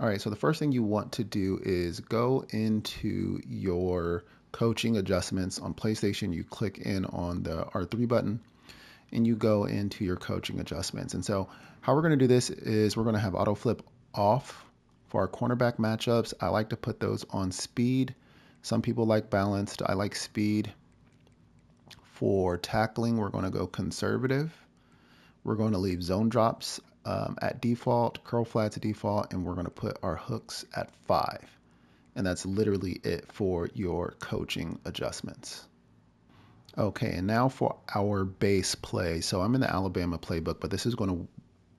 All right, so the first thing you want to do is go into your coaching adjustments on PlayStation. You click in on the R3 button and you go into your coaching adjustments. And so how we're going to do this is we're going to have auto flip off for our cornerback matchups. I like to put those on speed. Some people like balanced. I like speed. For tackling, we're going to go conservative. We're going to leave zone drops at default, curl flats at default, and we're going to put our hooks at 5. And that's literally it for your coaching adjustments. Okay, and now for our base play. So I'm in the Alabama playbook, but this is going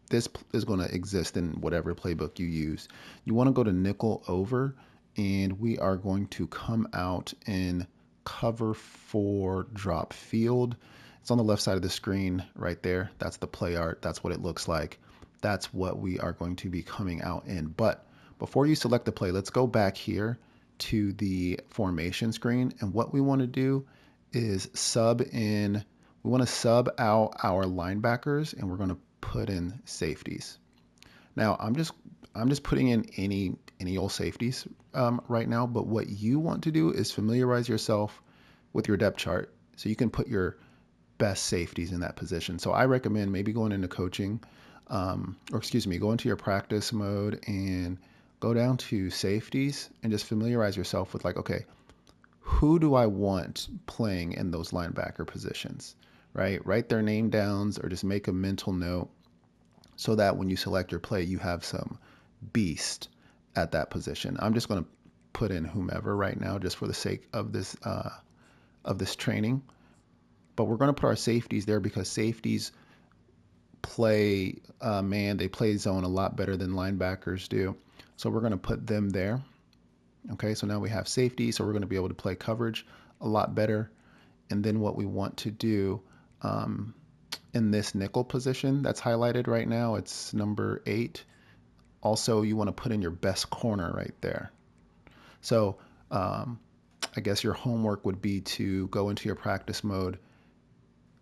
to exist in whatever playbook you use. You want to go to nickel over, and we are going to come out in cover 4 drop field. It's on the left side of the screen right there. That's the play art. That's what it looks like. That's what we are going to be coming out in. But before you select the play, let's go back here to the formation screen. And what we want to do is sub in. We want to sub out our linebackers, and we're going to put in safeties. Now I'm just putting in any old safeties right now, but what you want to do is familiarize yourself with your depth chart so you can put your best safeties in that position. So I recommend maybe going into coaching, go into your practice mode and go down to safeties and just familiarize yourself with, like, okay, who do I want playing in those linebacker positions, right? Write their name downs or just make a mental note so that when you select your play, you have some beast at that position. I'm just going to put in whomever right now just for the sake of this training. But we're going to put our safeties there because safeties play man, they play zone a lot better than linebackers do. So we're going to put them there. Okay, so now we have safety, so we're going to be able to play coverage a lot better. And then what we want to do in this nickel position that's highlighted right now, it's number 8. Also, you want to put in your best corner right there. So I guess your homework would be to go into your practice mode,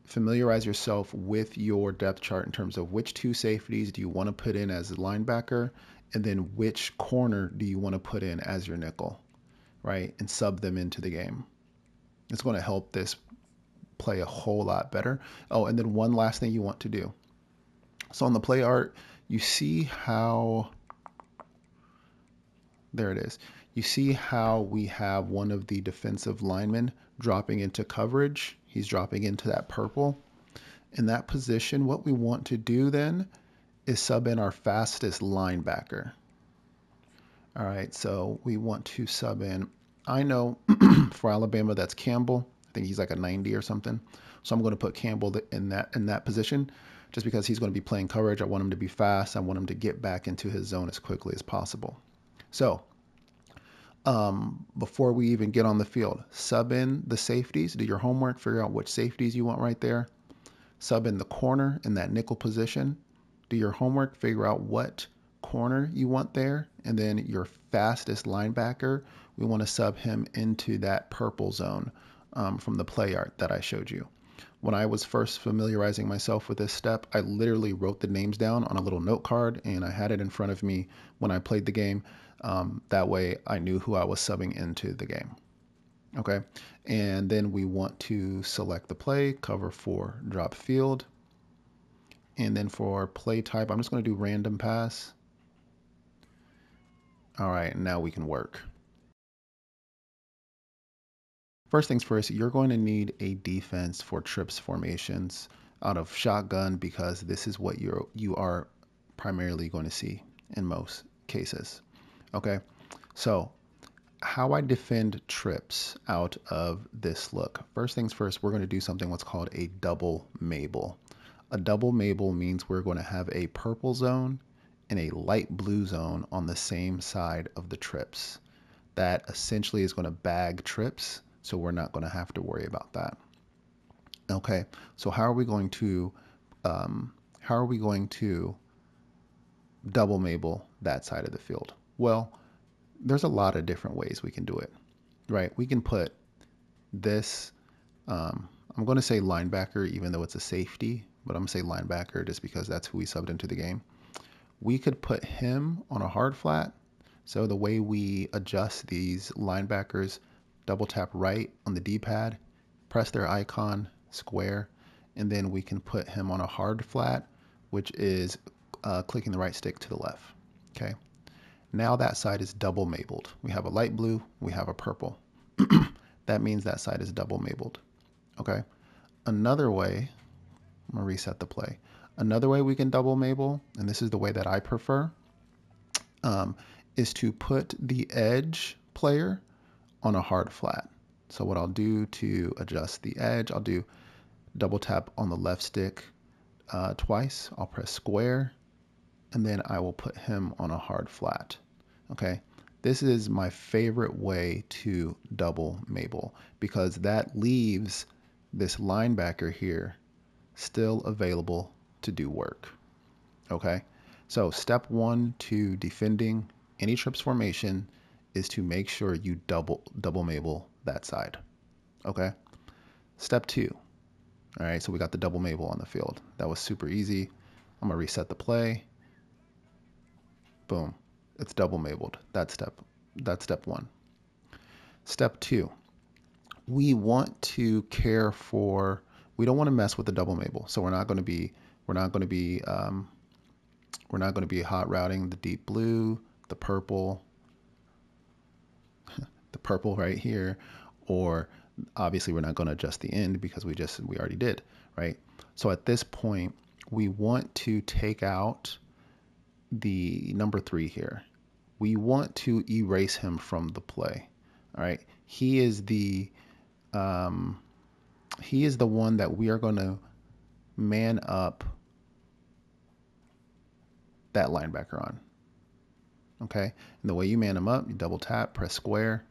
familiarize yourself with your depth chart in terms of which 2 safeties do you want to put in as a linebacker, and then which corner do you want to put in as your nickel, right? And sub them into the game. It's going to help this play a whole lot better. Oh, and then one last thing you want to do. So on the play art, you see how, there it is. You see how we have one of the defensive linemen dropping into coverage. He's dropping into that purple. In that position, what we want to do then is sub in our fastest linebacker. All right, so we want to sub in, I know for Alabama, that's Campbell. I think he's like a 90 or something. So I'm going to put Campbell in that position just because he's going to be playing coverage. I want him to be fast. I want him to get back into his zone as quickly as possible. So before we even get on the field, sub in the safeties, do your homework, figure out which safeties you want right there. Sub in the corner in that nickel position. Do your homework, figure out what corner you want there. And then your fastest linebacker, we want to sub him into that purple zone from the play art that I showed you. When I was first familiarizing myself with this step, I literally wrote the names down on a little note card and I had it in front of me when I played the game. That way I knew who I was subbing into the game. Okay, and then we want to select the play, cover 4 drop field. And then for play type, I'm just going to do random pass. All right, now we can work. First things first, you're going to need a defense for trips formations out of shotgun because this is what you are primarily going to see in most cases. Okay, so how I defend trips out of this look. First things first, we're going to do something what's called a double Mabel. A double Mabel means we're going to have a purple zone and a light blue zone on the same side of the trips. That essentially is going to bag trips, so we're not going to have to worry about that. Okay, so how are we going to double Mabel that side of the field? Well, there's a lot of different ways we can do it, right? We can put this, I'm going to say linebacker, even though it's a safety, but I'm going to say linebacker just because that's who we subbed into the game. We could put him on a hard flat, So the way we adjust these linebackers, double tap right on the D-pad, press their icon, square, and then we can put him on a hard flat, which is clicking the right stick to the left. Okay. Now that side is double Mabeled. We have a light blue, we have a purple. That means that side is double Mabeled. Okay. Another way, I'm gonna reset the play. Another way we can double Mabel, and this is the way that I prefer, is to put the edge player on a hard flat. So what I'll do to adjust the edge, I'll do double tap on the left stick twice. I'll press square, and then I will put him on a hard flat. Okay. This is my favorite way to double Mabel because that leaves this linebacker here still available to do work. Okay. So step one to defending any trips formation is to make sure you double Mabel that side. Okay. Step two. All right. So we got the double Mabel on the field. That was super easy. I'm gonna reset the play. Boom. It's double Mabeled. That's step one. Step two. We want to care for. We don't want to mess with the double Mabel. So we're not going to be hot routing the deep blue, the purple right here, or obviously we're not going to adjust the end because we already did, right? So at this point, we want to take out the number 3 here. We want to erase him from the play. All right, he is the one that we are going to man up that linebacker on. Okay, and the way you man him up, you double tap, press square,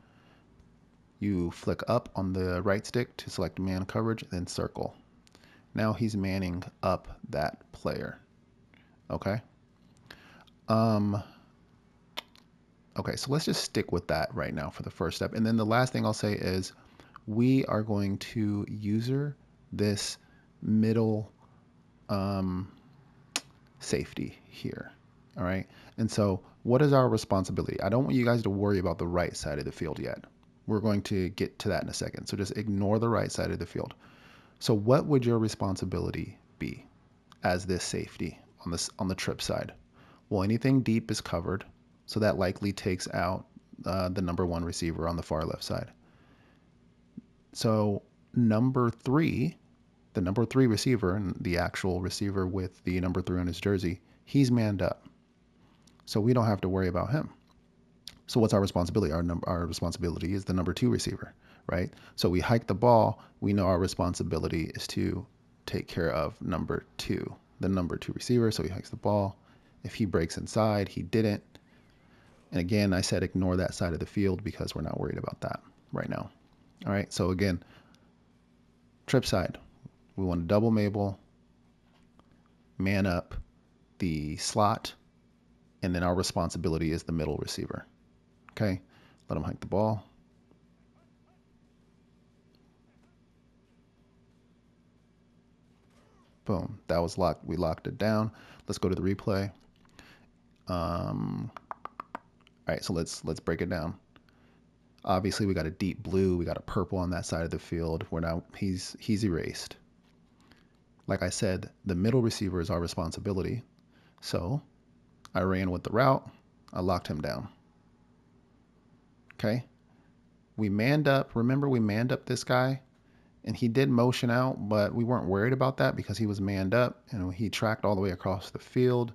you flick up on the right stick to select man coverage, then circle. Now he's manning up that player. Okay. Okay, so let's just stick with that right now for the first step. And then the last thing I'll say is we are going to user this middle safety here. All right. And so what is our responsibility? I don't want you guys to worry about the right side of the field yet. We're going to get to that in a second. So just ignore the right side of the field. So what would your responsibility be as this safety on the trip side? Well, anything deep is covered. So that likely takes out the number 1 receiver on the far left side. So number 3, the number 3 receiver, and the actual receiver with the number 3 on his jersey, he's manned up. So we don't have to worry about him. So what's our responsibility? Our responsibility is the number 2 receiver, right? So we hike the ball. We know our responsibility is to take care of number 2, the number 2 receiver. So he hikes the ball. If he breaks inside, he didn't. And again, I said ignore that side of the field because we're not worried about that right now. All right, so again, trip side, we want to double Mabel, man up the slot, and then our responsibility is the middle receiver. Okay, let him hike the ball. Boom, that was locked. We locked it down. Let's go to the replay. All right, so let's break it down. Obviously, we got a deep blue, we got a purple on that side of the field. We're now he's erased. Like I said, the middle receiver is our responsibility. So I ran with the route. I locked him down. Okay. We manned up. Remember, we manned up this guy, and he did motion out, but we weren't worried about that because he was manned up and he tracked all the way across the field.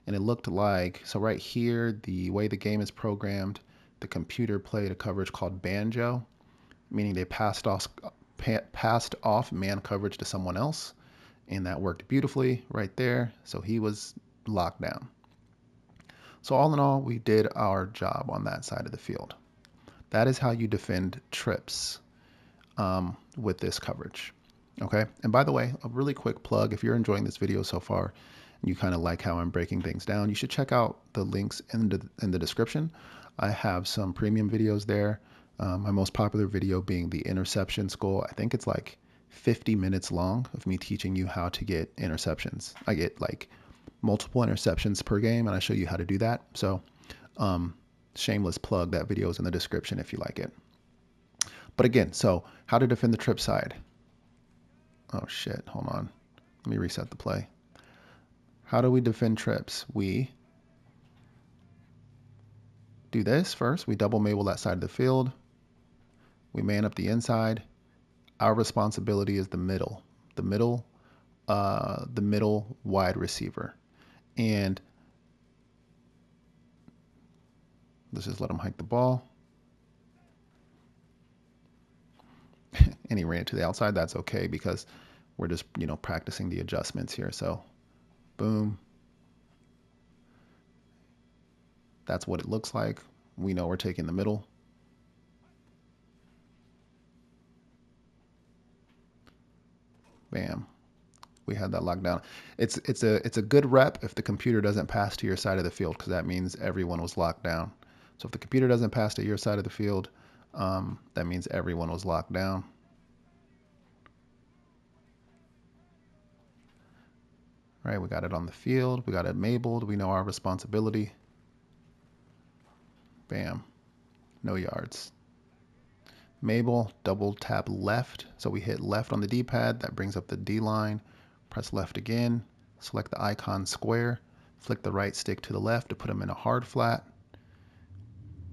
And it looked like, so right here, the way the game is programmed, the computer played a coverage called banjo, meaning they passed off man coverage to someone else. And that worked beautifully right there. So he was locked down. So all in all, we did our job on that side of the field. That is how you defend trips with this coverage. Okay. And by the way, a really quick plug, if you're enjoying this video so far, and you kind of like how I'm breaking things down, you should check out the links in the description. I have some premium videos there. My most popular video being the interceptions goal. I think it's like 50 minutes long of me teaching you how to get interceptions. I get like multiple interceptions per game, and I show you how to do that. So Shameless plug, that video is in the description if you like it. But again, so how to defend the trip side. Oh shit, hold on. Let me reset the play. How do we defend trips? We do this first. We double Mabel that side of the field. We man up the inside. Our responsibility is the middle. The middle wide receiver. And let's just let him hike the ball. And he ran it to the outside. That's okay because we're just, practicing the adjustments here. So boom. That's what it looks like. We know we're taking the middle. Bam. We had that locked down. It's a good rep if the computer doesn't pass to your side of the field, because that means everyone was locked down. So if the computer doesn't pass to your side of the field, that means everyone was locked down. Right, we got it on the field. We got it Mabled. We know our responsibility. Bam. No yards. Mabel, double tap left. So we hit left on the D-pad. That brings up the D line. Press left again. Select the icon square. Flick the right stick to the left to put them in a hard flat.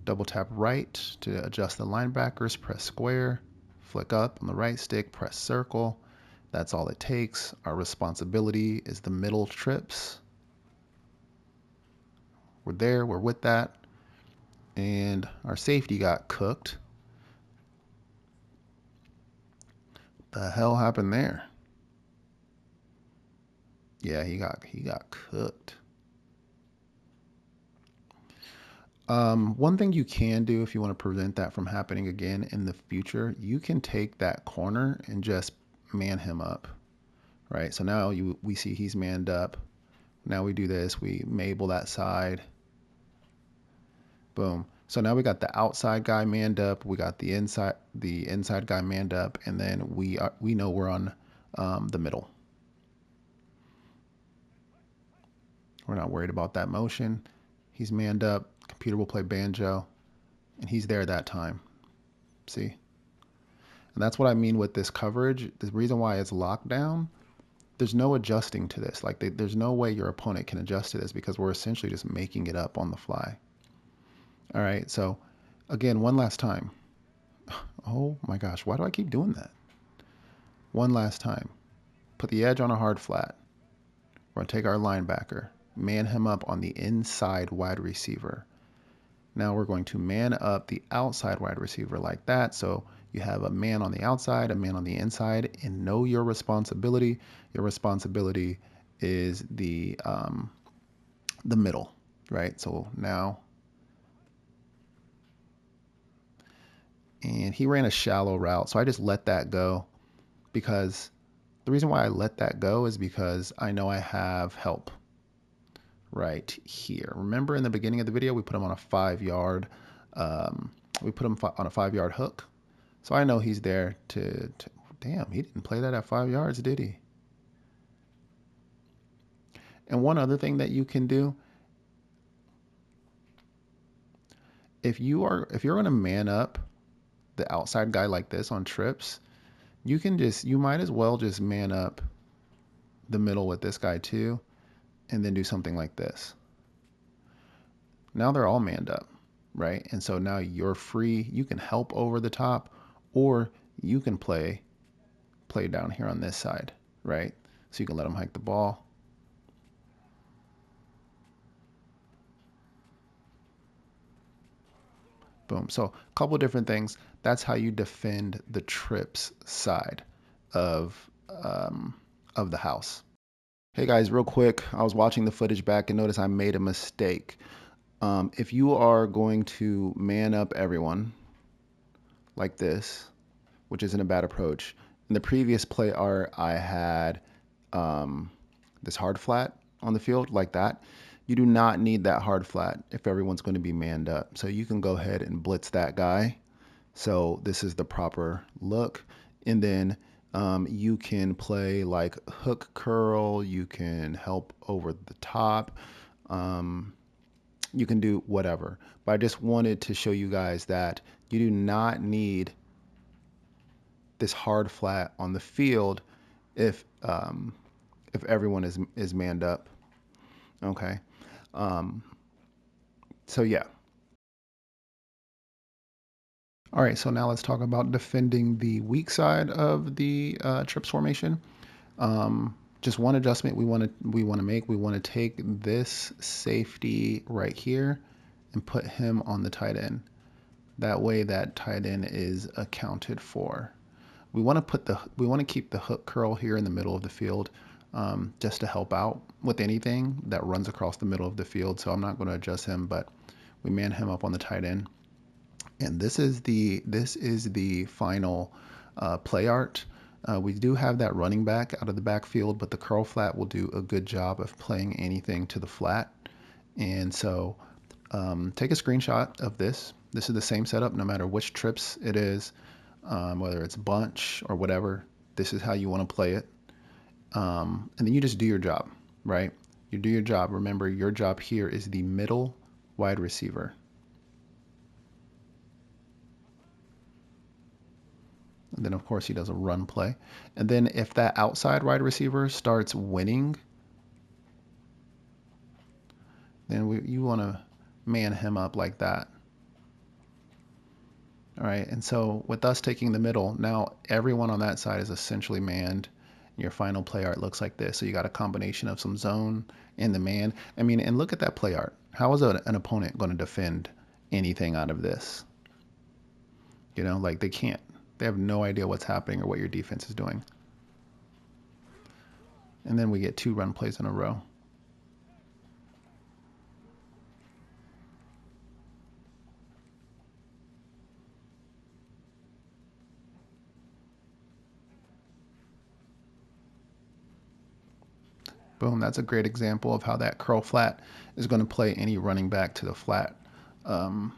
Double tap right to adjust the linebackers. Press square. Flick up on the right stick. Press circle. That's all it takes. Our responsibility is the middle trips. We're there. We're with that. And our safety got cooked. The hell happened there? Yeah, he got cooked. One thing you can do if you want to prevent that from happening again in the future, you can take that corner and just man him up, right? So now we see he's manned up. Now we do this, we Mabel that side. Boom. So now we got the outside guy manned up, we got the inside guy manned up, and then we know we're on the middle. We're not worried about that motion. He's manned up. Computer will play banjo, and he's there that time. See? And that's what I mean with this coverage. The reason why it's locked down, there's no adjusting to this. Like there's no way your opponent can adjust to this because we're essentially just making it up on the fly. All right, so again, one last time. Oh my gosh, why do I keep doing that? One last time. Put the edge on a hard flat. We're gonna take our linebacker, man him up on the inside wide receiver. Now we're going to man up the outside wide receiver like that. So you have a man on the outside, a man on the inside, and know your responsibility. Your responsibility is the middle, right? So now, and he ran a shallow route. So I just let that go because the reason why I let that go is because I know I have help right here. Remember in the beginning of the video, we put him on a 5-yard, we put him on a 5-yard hook. So I know he's there to, damn, he didn't play that at 5 yards, did he? And one other thing that you can do, if you're going to man up the outside guy like this on trips, you might as well just man up the middle with this guy too, and then do something like this. Now they're all manned up, right? And so now you're free. You can help over the top, or you can play down here on this side, right? So you can let them hike the ball. Boom. So a couple of different things. That's how you defend the trips side of the house. Hey guys, real quick, I was watching the footage back and noticed I made a mistake. If you are going to man up everyone like this, which isn't a bad approach, in the previous play art, I had this hard flat on the field like that. You do not need that hard flat if everyone's going to be manned up. So you can go ahead and blitz that guy. So this is the proper look. And then you can play like hook curl. You can help over the top. You can do whatever. But I just wanted to show you guys that you do not need this hard flat on the field if everyone is manned up. Okay. Um, so yeah. All right. So now let's talk about defending the weak side of the trips formation. Just one adjustment we want to make. We want to take this safety right here and put him on the tight end. That way, that tight end is accounted for. We want to keep the hook curl here in the middle of the field, just to help out with anything that runs across the middle of the field. So I'm not going to adjust him, but we man him up on the tight end. And this is the final play art. We do have that running back out of the backfield, but the curl flat will do a good job of playing anything to the flat. And so take a screenshot of this. This is the same setup no matter which trips it is, whether it's bunch or whatever. This is how you want to play it. And then you just do your job, right? You do your job. Remember, your job here is the middle wide receiver. And then, of course, he does a run play. And then if that outside wide receiver starts winning, then you want to man him up like that. All right. And so with us taking the middle, now everyone on that side is essentially manned. Your final play art looks like this. So you got a combination of some zone and the man. I mean, and look at that play art. How is an opponent going to defend anything out of this? You know, like they can't. They have no idea what's happening or what your defense is doing. And then we get 2 run plays in a row. Boom, that's a great example of how that curl flat is going to play any running back to the flat. Um,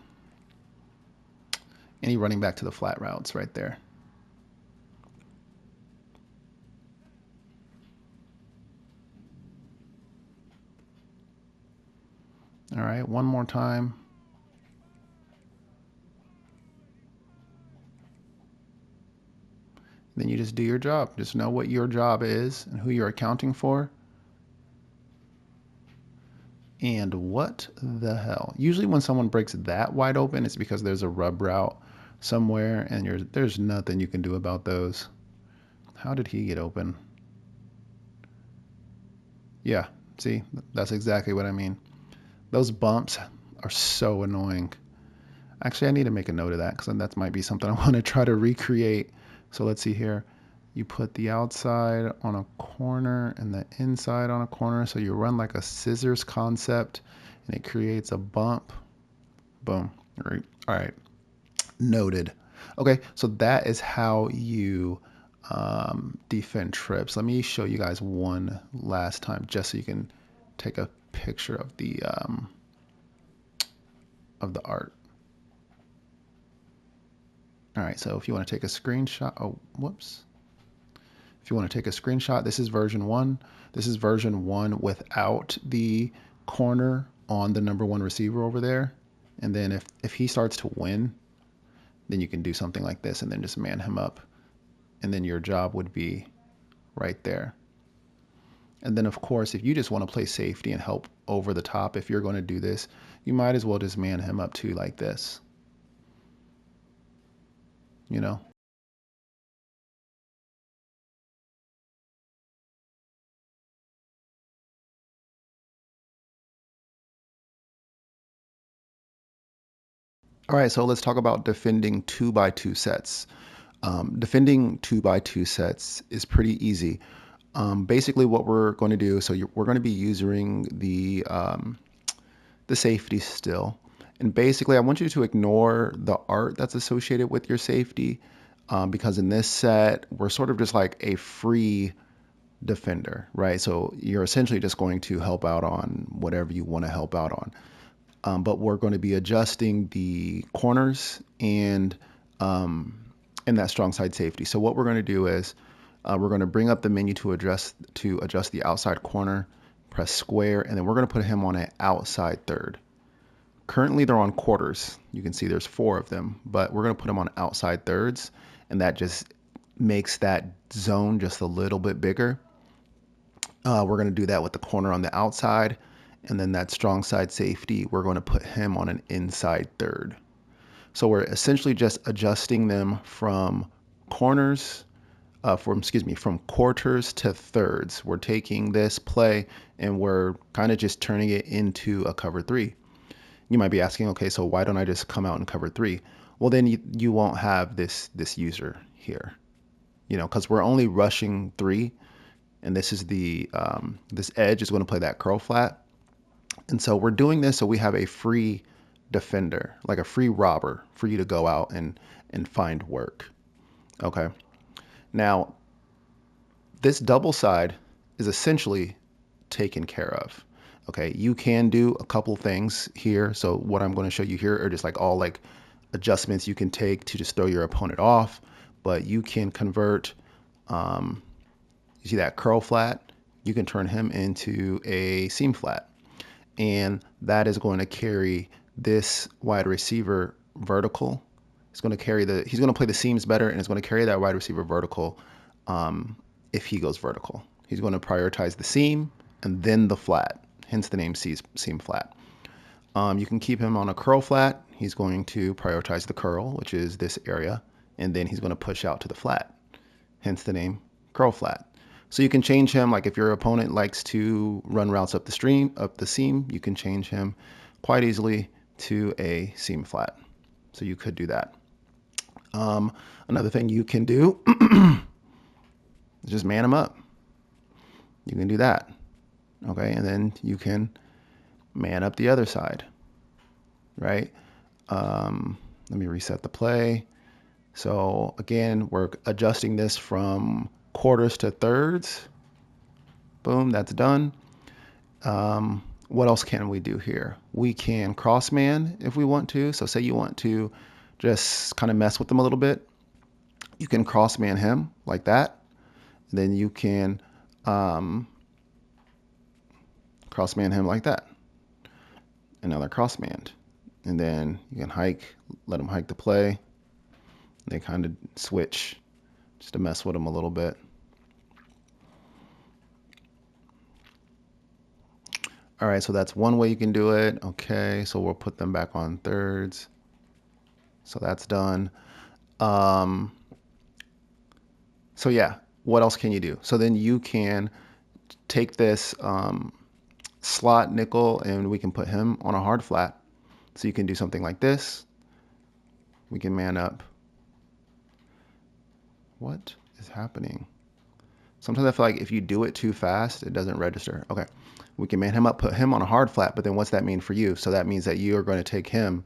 any running back to the flat routes right there. All right, one more time. Then you just do your job. Just know what your job is and who you're accounting for. And what the hell? Usually when someone breaks that wide open, it's because there's a rub route somewhere and there's nothing you can do about those. How did he get open? Yeah, see, that's exactly what I mean. Those bumps are so annoying. Actually, I need to make a note of that because that might be something I want to try to recreate. So let's see here. You put the outside on a corner and the inside on a corner. So you run like a scissors concept and it creates a bump. Boom. All right. Noted. Okay, so that is how you defend trips. Let me show you guys one last time just so you can take a picture of the art. All right, so if you want to take a screenshot, oh, whoops. If you want to take a screenshot, this is version 1. This is version 1 without the corner on the number 1 receiver over there. And then if he starts to win, then you can do something like this and then just man him up. And then your job would be right there. And then, of course, if you just want to play safety and help over the top, if you're going to do this, you might as well just man him up too like this. You know? All right, so let's talk about defending 2x2 sets. Defending 2x2 sets is pretty easy. Basically, what we're going to do, so we're going to be using the safety still. And basically, I want you to ignore the art that's associated with your safety because in this set, we're sort of just like a free defender, right? So you're essentially just going to help out on whatever you want to help out on. But we're going to be adjusting the corners and that strong side safety. So what we're going to do is we're going to bring up the menu to adjust the outside corner, press square, and then we're going to put him on an outside third. Currently they're on quarters. You can see there's 4 of them, but we're going to put them on outside thirds, and that just makes that zone just a little bit bigger. We're going to do that with the corner on the outside, and then that strong side safety, we're going to put him on an inside third. So we're essentially just adjusting them from corners, from quarters to thirds. We're taking this play and we're kind of just turning it into a cover 3. You might be asking, okay, so why don't I just come out and cover 3? Well, then you won't have this user here, because we're only rushing 3, and this is this edge is going to play that curl flat, and so we're doing this so we have a free defender, like a free robber, for you to go out and find work. Okay. Now, this double side is essentially taken care of. Okay, you can do a couple things here. So what I'm going to show you here are just like all like adjustments you can take to just throw your opponent off. But you can convert, you see that curl flat? You can turn him into a seam flat. And that is going to carry this wide receiver vertical. It's going to carry he's going to play the seams better, and it's going to carry that wide receiver vertical if he goes vertical. He's going to prioritize the seam and then the flat, hence the name seam flat. You can keep him on a curl flat. He's going to prioritize the curl, which is this area, and then he's going to push out to the flat, hence the name curl flat. So you can change him, like if your opponent likes to run routes up the seam, you can change him quite easily to a seam flat. So you could do that. Another thing you can do is just man him up. You can do that. Okay, and then you can man up the other side, right? Let me reset the play. So again, we're adjusting this from quarters to thirds. Boom, that's done. What else can we do here? We can cross man if we want to. So say you want to just kind of mess with them a little bit. You can cross man him like that. Then you can cross man him like that. Another cross manned. And then you can let him hike the play. They kind of switch just to mess with him a little bit. All right, so that's one way you can do it. Okay, so we'll put them back on thirds. So that's done. So yeah, what else can you do? So then you can take this slot nickel and we can put him on a hard flat. So you can do something like this. We can man up. What is happening? Sometimes I feel like if you do it too fast, it doesn't register. Okay, we can man him up, put him on a hard flat, but then what's that mean for you? So that means that you are going to take him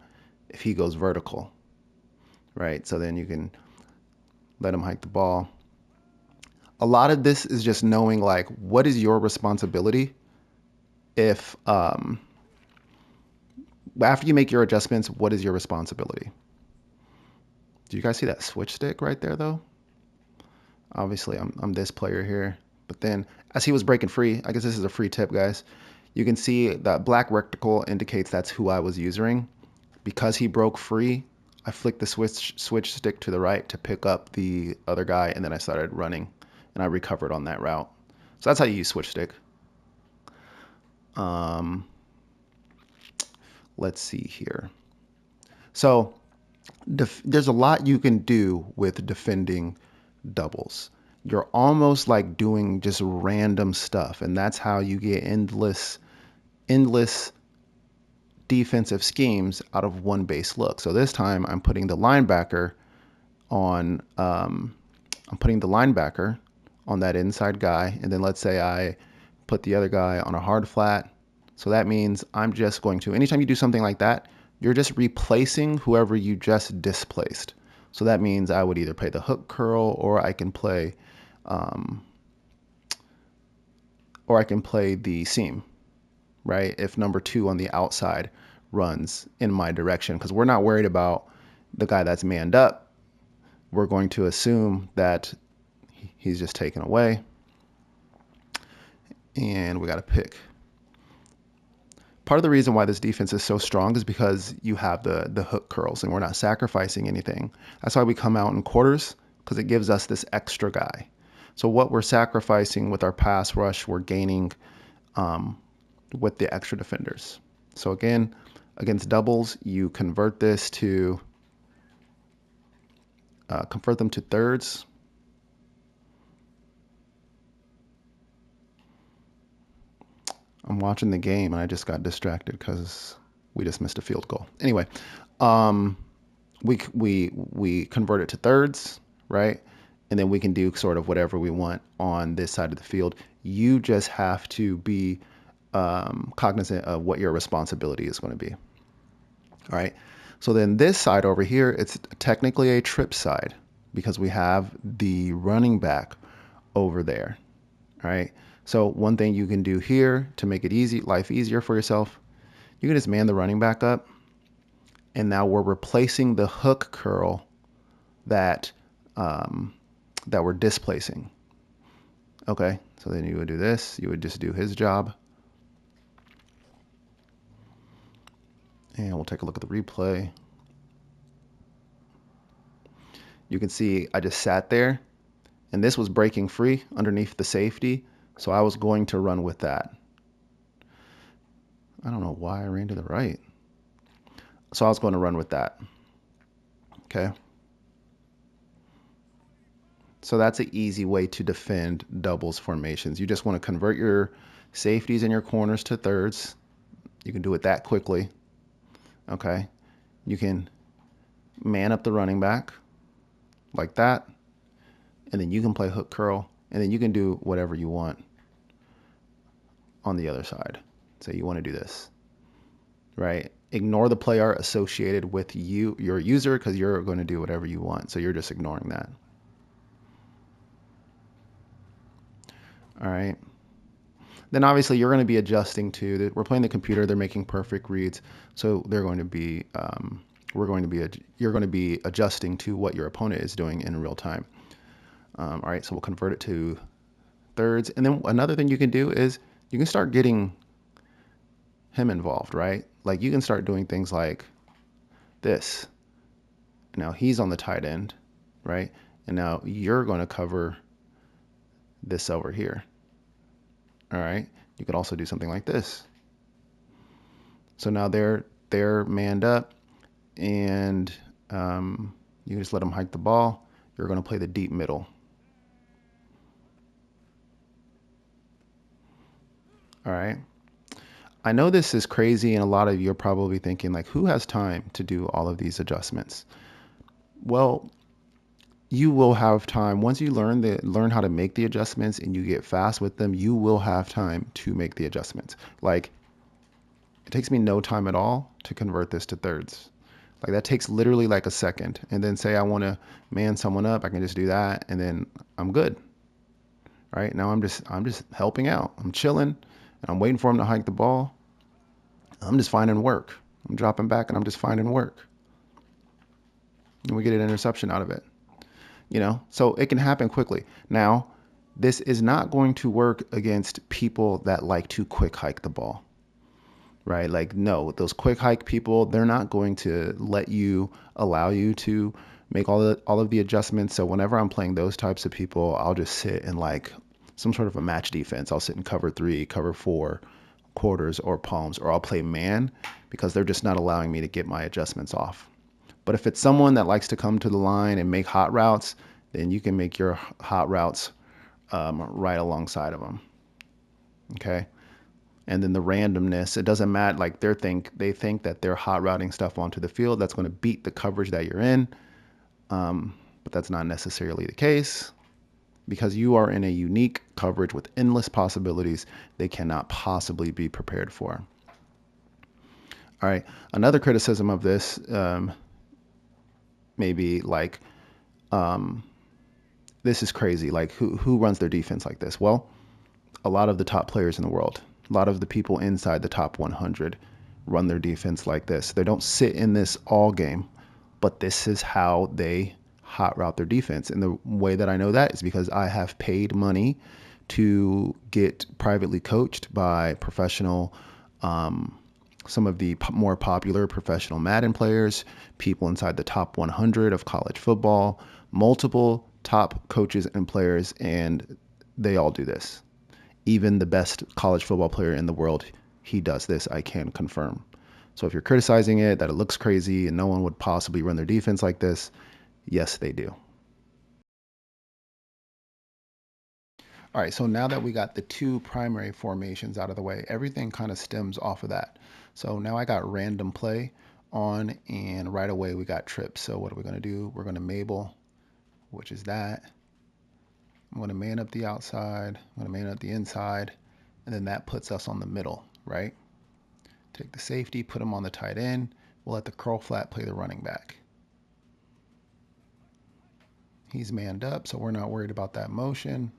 if he goes vertical, right? So then you can let him hike the ball. A lot of this is just knowing like what is your responsibility if after you make your adjustments, what is your responsibility? Do you guys see that switch stick right there though? Obviously I'm this player here, but then as he was breaking free, I guess this is a free tip, guys. You can see that black rectangle indicates that's who I was using. Because he broke free, I flicked the switch stick to the right to pick up the other guy, and then I started running, and I recovered on that route. So that's how you use switch stick. Let's see here. So there's a lot you can do with defending doubles. You're almost like doing just random stuff, and that's how you get endless defensive schemes out of one base look. So this time I'm putting the linebacker on that inside guy, and then let's say I put the other guy on a hard flat. So that means I'm just going to, anytime you do something like that, you're just replacing whoever you just displaced. So that means I would either play the hook curl, or I can play the seam, right? If number 2 on the outside runs in my direction, because we're not worried about the guy that's manned up. We're going to assume that he's just taken away, and we got to pick. Part of the reason why this defense is so strong is because you have the hook curls and we're not sacrificing anything. That's why we come out in quarters, because it gives us this extra guy. So what we're sacrificing with our pass rush, we're gaining with the extra defenders. So again, against doubles, you convert them to thirds. I'm watching the game and I just got distracted because we just missed a field goal. Anyway, we convert it to thirds, right? And then we can do sort of whatever we want on this side of the field. You just have to be cognizant of what your responsibility is going to be. All right. So then this side over here, it's technically a trip side because we have the running back over there. All right. So one thing you can do here to make it life easier for yourself, you can just man the running back up. And now we're replacing the hook curl that we're displacing. Okay, so then you would do this. You would just do his job. And we'll take a look at the replay. You can see I just sat there, and this was breaking free underneath the safety, so I was going to run with that. I don't know why I ran to the right. So I was going to run with that. Okay. So that's an easy way to defend doubles formations. You just want to convert your safeties and your corners to thirds. You can do it that quickly. Okay. You can man up the running back like that. And then you can play hook curl. And then you can do whatever you want on the other side. Say you want to do this, right? Ignore the play art associated with your user, because you're going to do whatever you want. So you're just ignoring that. All right. Then obviously you're going to be adjusting to we're playing the computer. They're making perfect reads. So they're going to be, you're going to be adjusting to what your opponent is doing in real time. All right. So we'll convert it to thirds. And then another thing you can do is you can start getting him involved, right? Like you can start doing things like this. Now he's on the tight end, right? And now you're going to cover this over here. All right. You could also do something like this. So now they're manned up, and you just let them hike the ball. You're going to play the deep middle. All right. I know this is crazy, and a lot of you are probably thinking, like, who has time to do all of these adjustments? Well, you will have time. Once you learn how to make the adjustments and you get fast with them, you will have time to make the adjustments. Like, it takes me no time at all to convert this to thirds. Like, that takes literally like a second. And then say I want to man someone up, I can just do that, and then I'm good. All right, now I'm just helping out. I'm chilling, and I'm waiting for him to hike the ball. I'm just finding work. I'm dropping back, and I'm just finding work. And we get an interception out of it. So it can happen quickly. Now, this is not going to work against people that like to quick hike the ball, right? Like, no, those quick hike people, they're not going to allow you to make all of the adjustments. So whenever I'm playing those types of people, I'll just sit in like some sort of a match defense. I'll sit in cover 3, cover 4, quarters, or palms, or I'll play man, because they're just not allowing me to get my adjustments off. But if it's someone that likes to come to the line and make hot routes, then you can make your hot routes right alongside of them. Okay. And then the randomness, it doesn't matter. Like they think that they're hot routing stuff onto the field that's going to beat the coverage that you're in. But that's not necessarily the case, because you are in a unique coverage with endless possibilities they cannot possibly be prepared for. All right. Another criticism of this, maybe like, this is crazy. Like who runs their defense like this? Well, a lot of the top players in the world, a lot of the people inside the top 100 run their defense like this. They don't sit in this all game, but this is how they hot route their defense. And the way that I know that is because I have paid money to get privately coached by professional some of the more popular professional Madden players, people inside the top 100 of college football, multiple top coaches and players, and they all do this. Even the best college football player in the world, he does this, I can confirm. So if you're criticizing it, that it looks crazy and no one would possibly run their defense like this, yes, they do. All right, so now that we got the two primary formations out of the way, everything kind of stems off of that. So now I got random play on, and right away we got trips. So what are we going to do? We're going to Mabel, which is that. I'm going to man up the outside. I'm going to man up the inside, and then that puts us on the middle, right? Take the safety, put him on the tight end. We'll let the curl flat play the running back. He's manned up, so we're not worried about that motion.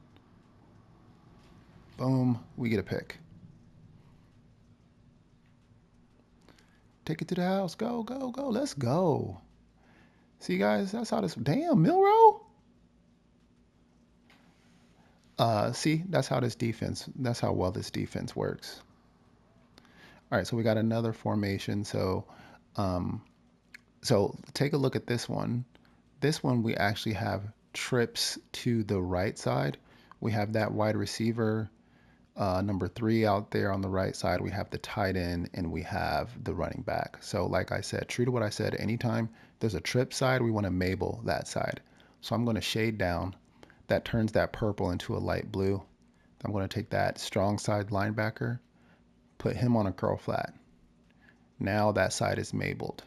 Boom, we get a pick. Take it to the house. Go, go, go. Let's go. See, guys, that's how this. Damn, Milrow. See, that's how this defense. That's how well this defense works. All right, so we got another formation. Um, so take a look at this one. This one we actually have trips to the right side. We have that wide receiver number 3 out there on the right side. We have the tight end and we have the running back. So like I said, true to what I said, anytime there's a trip side, we want to Mabel that side. So I'm going to shade down. That turns that purple into a light blue. I'm going to take that strong side linebacker, put him on a curl flat. Now that side is Mabeled.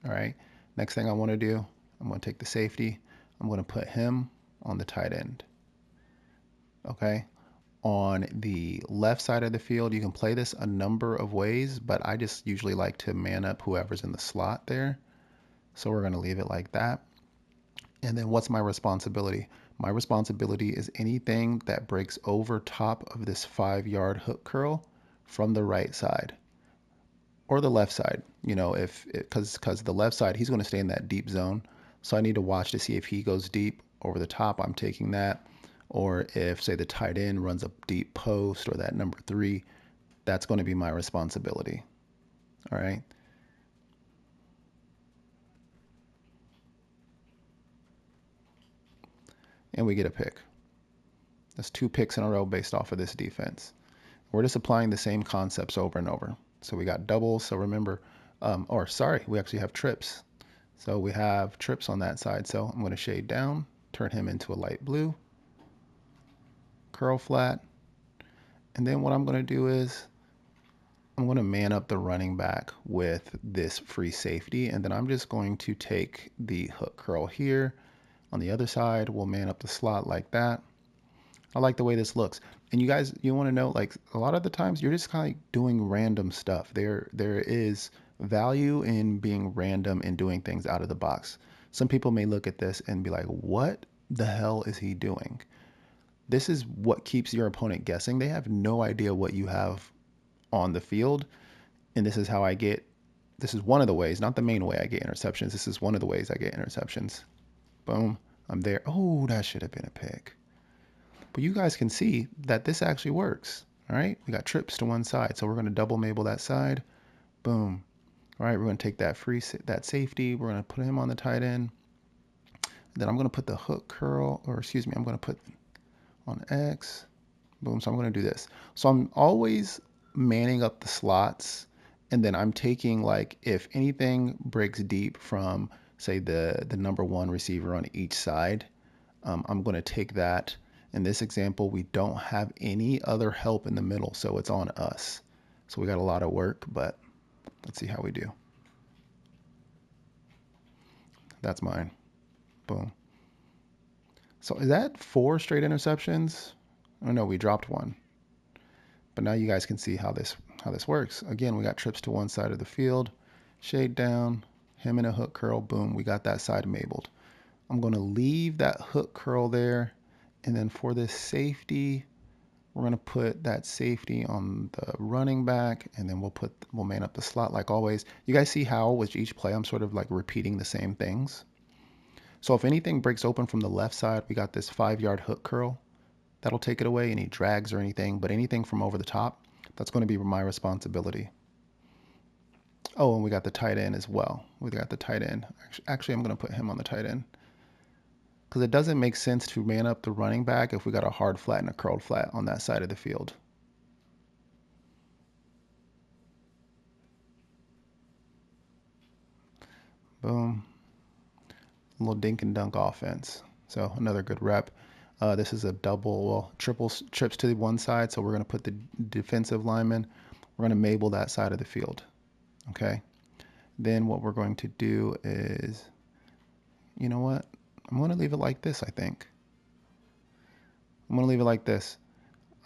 All right. Next thing I want to do, I'm going to take the safety. I'm going to put him on the tight end. Okay. On the left side of the field, you can play this a number of ways, but I just usually like to man up whoever's in the slot there. So we're going to leave it like that. And then what's my responsibility? My responsibility is anything that breaks over top of this 5-yard hook curl from the right side or the left side. You know, because the left side, he's going to stay in that deep zone. So I need to watch to see if he goes deep over the top. I'm taking that. Or if, say, the tight end runs a deep post or that number 3, that's going to be my responsibility. All right. And we get a pick. That's 2 picks in a row based off of this defense. We're just applying the same concepts over and over. So we got doubles. So remember, we actually have trips. So we have trips on that side. So I'm going to shade down, turn him into a light blue, curl flat. And then what I'm going to do is I'm going to man up the running back with this free safety. And then I'm just going to take the hook curl here. On the other side, we'll man up the slot like that. I like the way this looks. And you guys, you want to know, like, a lot of the times you're just kind of like doing random stuff. There is value in being random and doing things out of the box. Some people may look at this and be like, what the hell is he doing? This is what keeps your opponent guessing. They have no idea what you have on the field. And this is how this is one of the ways, not the main way I get interceptions. This is one of the ways I get interceptions. Boom, I'm there. Oh, that should have been a pick. But you guys can see that this actually works. All right, we got trips to one side. So we're going to double Mabel that side. Boom. All right, we're going to take that safety. We're going to put him on the tight end. Then I'm going to put the hook curl, or excuse me, I'm going to put on X. Boom. So I'm going to do this. So I'm always manning up the slots. And then I'm taking, like, if anything breaks deep from, say, the number 1 receiver on each side, I'm going to take that. In this example, we don't have any other help in the middle, so it's on us. So we got a lot of work, but let's see how we do. That's mine. Boom. So is that 4 straight interceptions? Oh no, we dropped one. But now you guys can see how this works. Again, we got trips to one side of the field, shade down, him in a hook curl, boom, we got that side Mabeled. I'm going to leave that hook curl there. And then for this safety, we're going to put that safety on the running back, and then we'll man up the slot like always. You guys see how with each play I'm sort of like repeating the same things. So if anything breaks open from the left side, we got this 5-yard hook curl. That'll take it away, any drags or anything, but anything from over the top, that's going to be my responsibility. Oh, and we got the tight end as well. We got the tight end. Actually, I'm going to put him on the tight end because it doesn't make sense to man up the running back if we got a hard flat and a curled flat on that side of the field. Boom. A little dink and dunk offense. So another good rep. This is a double, well, triple trips to the one side. So we're going to put the defensive lineman. We're going to Mabel that side of the field. Okay. Then what we're going to do is, you know what? I'm going to leave it like this, I think. I'm going to leave it like this.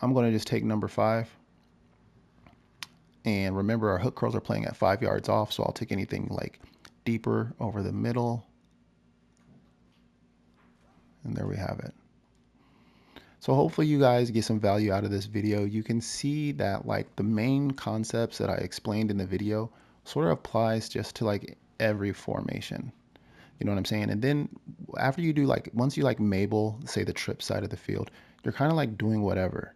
I'm going to just take number 5. And remember, our hook curls are playing at 5 yards off, so I'll take anything like deeper over the middle. And there we have it. So hopefully you guys get some value out of this video. You can see that like the main concepts that I explained in the video sort of applies just to like every formation. You know what I'm saying? And then after you do like, once you like Mabel, say the trip side of the field, you're kind of like doing whatever.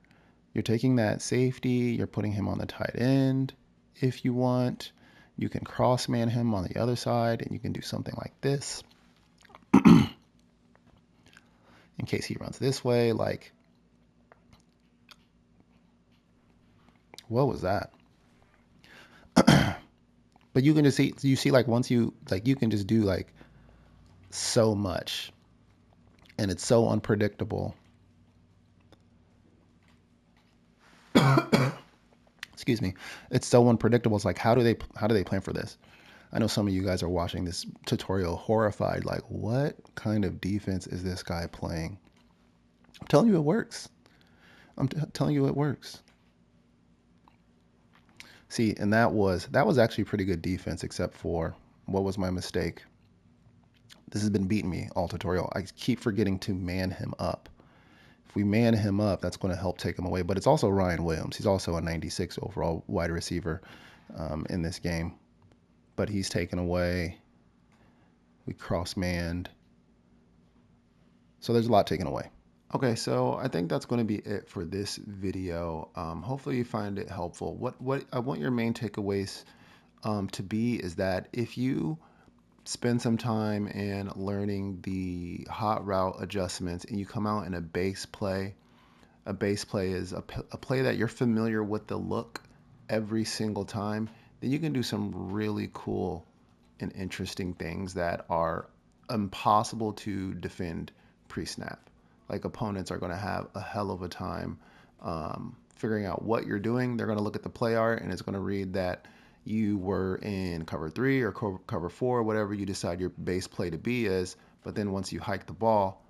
You're taking that safety, you're putting him on the tight end if you want. You can cross man him on the other side and you can do something like this. In case he runs this way, like, what was that? But you can just see, you see like once you, like you can just do like so much and it's so unpredictable. Excuse me. It's so unpredictable. It's like, how do they plan for this? I know some of you guys are watching this tutorial horrified, like, what kind of defense is this guy playing? I'm telling you it works. I'm telling you it works. See, and that was actually pretty good defense, except for what was my mistake? This has been beating me all tutorial. I keep forgetting to man him up. If we man him up, that's going to help take him away. But it's also Ryan Williams. He's also a 96 overall wide receiver in this game. But he's taken away. We cross-manned. So there's a lot taken away. Okay, so I think that's going to be it for this video. Hopefully you find it helpful. What I want your main takeaways to be is that if you spend some time in learning the hot route adjustments and you come out in a base play is a play that you're familiar with the look every single time, then you can do some really cool and interesting things that are impossible to defend pre-snap. Like opponents are going to have a hell of a time figuring out what you're doing. They're going to look at the play art and it's going to read that you were in cover 3 or cover 4, whatever you decide your base play to be is. But then once you hike the ball,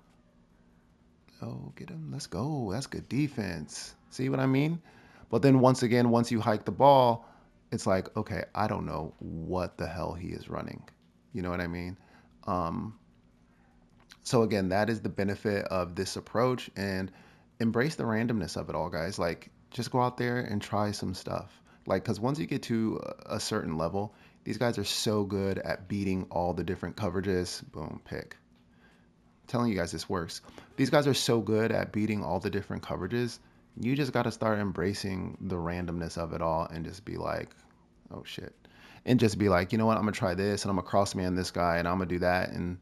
oh, get him, let's go. That's good defense. See what I mean? But then once again, once you hike the ball, it's like, okay, I don't know what the hell he is running. You know what I mean? So again, that is the benefit of this approach, and embrace the randomness of it all, guys. Like, just go out there and try some stuff. Like, because once you get to a certain level, these guys are so good at beating all the different coverages. Boom, pick. I'm telling you guys this works. These guys are so good at beating all the different coverages. You just got to start embracing the randomness of it all and just be like, oh shit. And just be like, you know what, I'm going to try this and I'm going to cross man this guy and I'm going to do that. And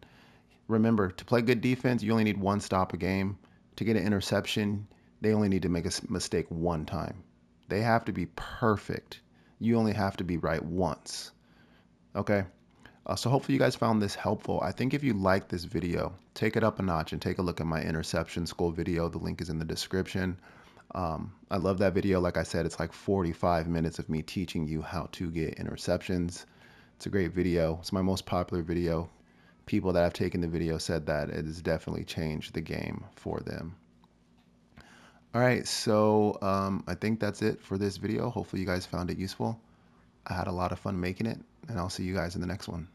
remember, to play good defense, you only need one stop a game. To get an interception, they only need to make a mistake one time. They have to be perfect. You only have to be right once. Okay? So hopefully you guys found this helpful. I think if you like this video, take it up a notch and take a look at my interception school video. The link is in the description. I love that video. Like I said, it's like 45 minutes of me teaching you how to get interceptions. It's a great video. It's my most popular video. People that have taken the video said that it has definitely changed the game for them. All right, so I think that's it for this video. Hopefully you guys found it useful. I had a lot of fun making it, and I'll see you guys in the next one.